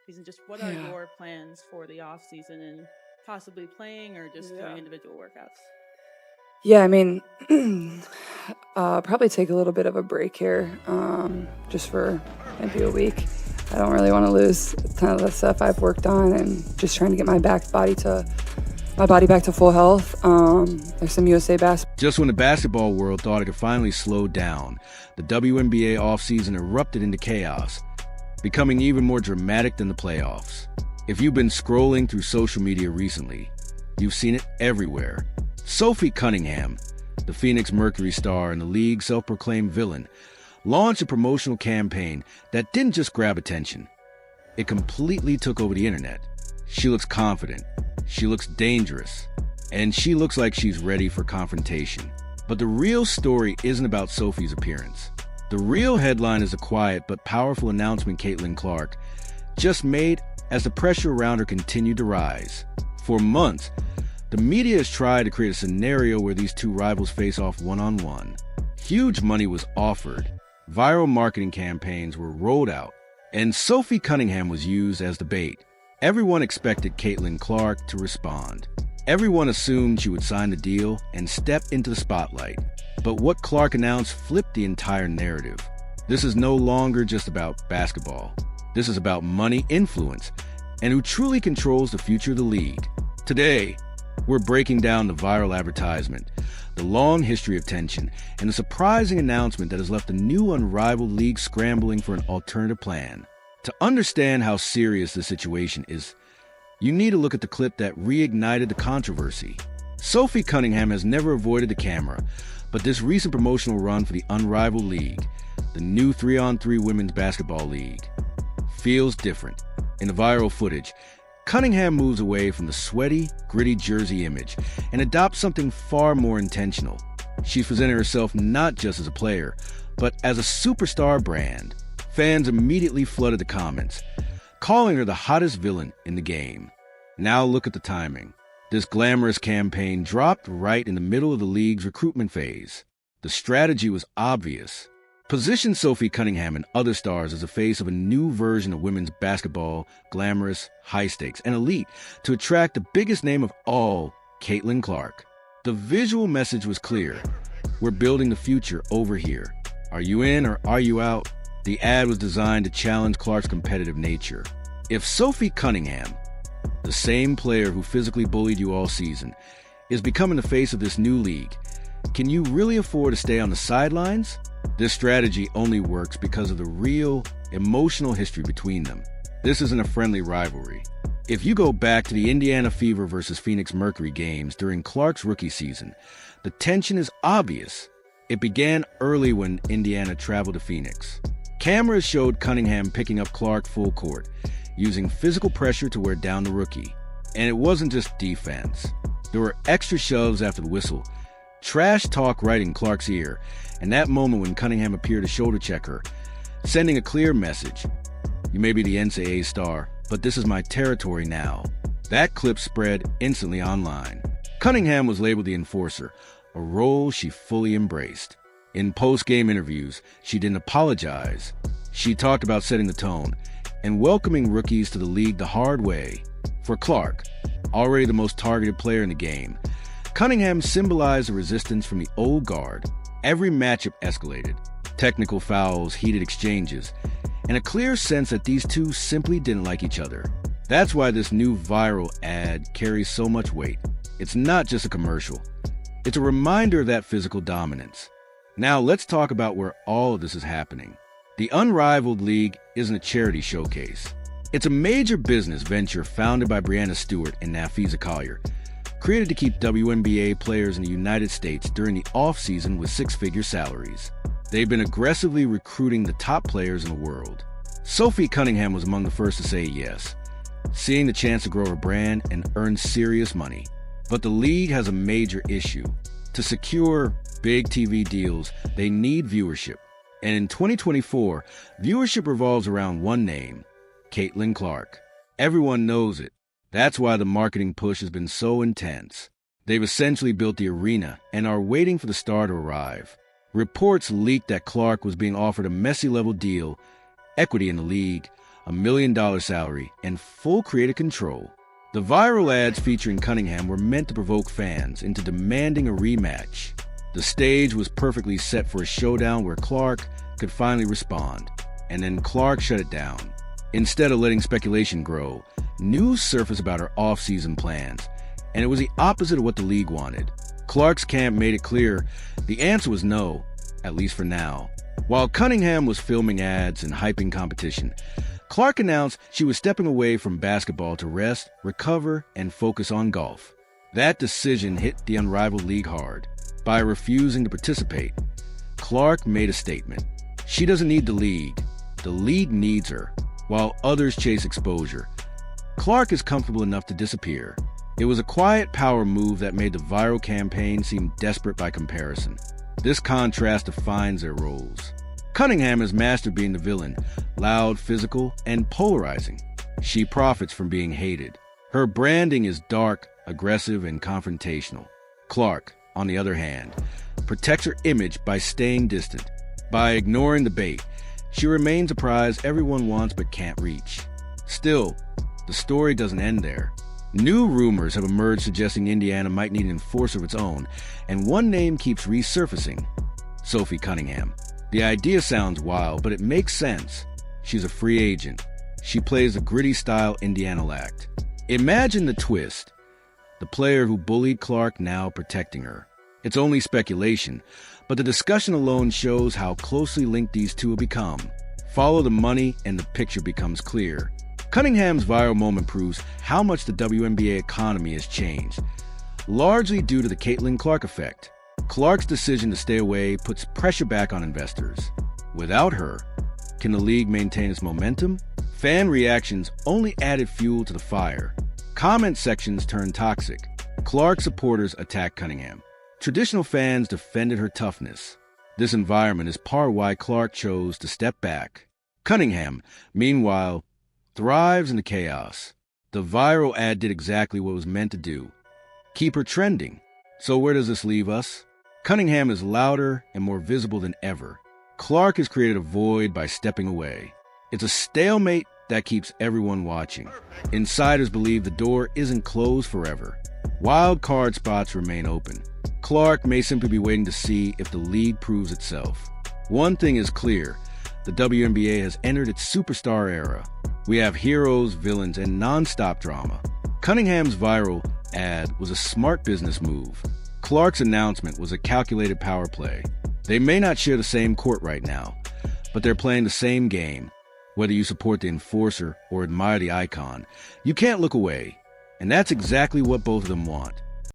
season. Just what are your plans for the off season and possibly playing or just doing individual workouts? Yeah, I mean, probably take a little bit of a break here, just for maybe a week. I don't really want to lose a ton of the stuff I've worked on, and just trying to get my body back to full health. There's some USA basketball. Just when the basketball world thought it could finally slow down, the WNBA offseason erupted into chaos, becoming even more dramatic than the playoffs. If you've been scrolling through social media recently, you've seen it everywhere. Sophie Cunningham, the Phoenix Mercury star and the league's self-proclaimed villain, launched a promotional campaign that didn't just grab attention. It completely took over the internet. She looks confident, she looks dangerous, and she looks like she's ready for confrontation. But the real story isn't about Sophie's appearance. The real headline is a quiet but powerful announcement Caitlin Clark just made as the pressure around her continued to rise. For months, the media has tried to create a scenario where these two rivals face off one-on-one. Huge money was offered, viral marketing campaigns were rolled out, and Sophie Cunningham was used as the bait. Everyone expected Caitlin Clark to respond. Everyone assumed she would sign the deal and step into the spotlight. But what Clark announced flipped the entire narrative. This is no longer just about basketball. This is about money, influence, and who truly controls the future of the league. Today, we're breaking down the viral advertisement, the long history of tension, and the surprising announcement that has left the new unrivaled league scrambling for an alternative plan. To understand how serious the situation is, you need to look at the clip that reignited the controversy. Sophie Cunningham has never avoided the camera, but this recent promotional run for the unrivaled league, the new 3-on-3 women's basketball league, feels different. In the viral footage, Cunningham moves away from the sweaty, gritty jersey image and adopts something far more intentional. She's presented herself not just as a player, but as a superstar brand. Fans immediately flooded the comments, calling her the hottest villain in the game. Now look at the timing. This glamorous campaign dropped right in the middle of the league's recruitment phase. The strategy was obvious. Position Sophie Cunningham and other stars as the face of a new version of women's basketball, glamorous, high-stakes, and elite, to attract the biggest name of all, Caitlin Clark. The visual message was clear. We're building the future over here. Are you in or are you out? The ad was designed to challenge Clark's competitive nature. If Sophie Cunningham, the same player who physically bullied you all season, is becoming the face of this new league, can you really afford to stay on the sidelines? This strategy only works because of the real, emotional history between them. This isn't a friendly rivalry. If you go back to the Indiana Fever versus Phoenix Mercury games during Clark's rookie season, the tension is obvious. It began early when Indiana traveled to Phoenix. Cameras showed Cunningham picking up Clark full court, using physical pressure to wear down the rookie. And it wasn't just defense. There were extra shoves after the whistle, trash talk right in Clark's ear, and that moment when Cunningham appeared to shoulder check her, sending a clear message. You may be the NCAA star, but this is my territory now. That clip spread instantly online. Cunningham was labeled the enforcer, a role she fully embraced. In post-game interviews, she didn't apologize. She talked about setting the tone and welcoming rookies to the league the hard way. For Clark, already the most targeted player in the game, Cunningham symbolized the resistance from the old guard. Every matchup escalated. Technical fouls, heated exchanges, and a clear sense that these two simply didn't like each other. That's why this new viral ad carries so much weight. It's not just a commercial. It's a reminder of that physical dominance. Now let's talk about where all of this is happening. The Unrivaled League isn't a charity showcase. It's a major business venture founded by Brianna Stewart and Nafisa Collier, created to keep WNBA players in the United States during the off-season with six-figure salaries. They've been aggressively recruiting the top players in the world. Sophie Cunningham was among the first to say yes, seeing the chance to grow her brand and earn serious money. But the league has a major issue. To secure big TV deals, they need viewership. And in 2024, viewership revolves around one name, Caitlin Clark. Everyone knows it. That's why the marketing push has been so intense. They've essentially built the arena and are waiting for the star to arrive. Reports leaked that Clark was being offered a Messi-level deal, equity in the league, $1 million salary, and full creative control. The viral ads featuring Cunningham were meant to provoke fans into demanding a rematch. The stage was perfectly set for a showdown where Clark could finally respond, and then Clark shut it down. Instead of letting speculation grow, news surfaced about her off-season plans, and it was the opposite of what the league wanted. Clark's camp made it clear the answer was no, at least for now. While Cunningham was filming ads and hyping competition, Clark announced she was stepping away from basketball to rest, recover, and focus on golf. That decision hit the unrivaled league hard. By refusing to participate, Clark made a statement. She doesn't need the league needs her. While others chase exposure, Clark is comfortable enough to disappear. It was a quiet power move that made the viral campaign seem desperate by comparison. This contrast defines their roles. Cunningham has mastered being the villain, loud, physical, and polarizing. She profits from being hated. Her branding is dark, aggressive, and confrontational. Clark, on the other hand, protects her image by staying distant. By ignoring the bait, she remains a prize everyone wants but can't reach. Still, the story doesn't end there. New rumors have emerged suggesting Indiana might need an enforcer of its own, and one name keeps resurfacing: Sophie Cunningham. The idea sounds wild, but it makes sense. She's a free agent. She plays the gritty-style Indiana act. Imagine the twist: the player who bullied Clark now protecting her. It's only speculation, but the discussion alone shows how closely linked these two have become. Follow the money and the picture becomes clear. Cunningham's viral moment proves how much the WNBA economy has changed, largely due to the Caitlin Clark effect. Clark's decision to stay away puts pressure back on investors. Without her, can the league maintain its momentum? Fan reactions only added fuel to the fire. Comment sections turned toxic. Clark supporters attacked Cunningham. Traditional fans defended her toughness. This environment is part why Clark chose to step back. Cunningham, meanwhile, thrives in the chaos. The viral ad did exactly what it was meant to do: keep her trending. So where does this leave us? Cunningham is louder and more visible than ever. Clark has created a void by stepping away. It's a stalemate that keeps everyone watching. Insiders believe the door isn't closed forever. Wild card spots remain open. Clark may simply be waiting to see if the league proves itself. One thing is clear: the WNBA has entered its superstar era. We have heroes, villains, and non-stop drama. Cunningham's viral ad was a smart business move. Clark's announcement was a calculated power play. They may not share the same court right now, but they're playing the same game. Whether you support the enforcer or admire the icon, you can't look away. And that's exactly what both of them want.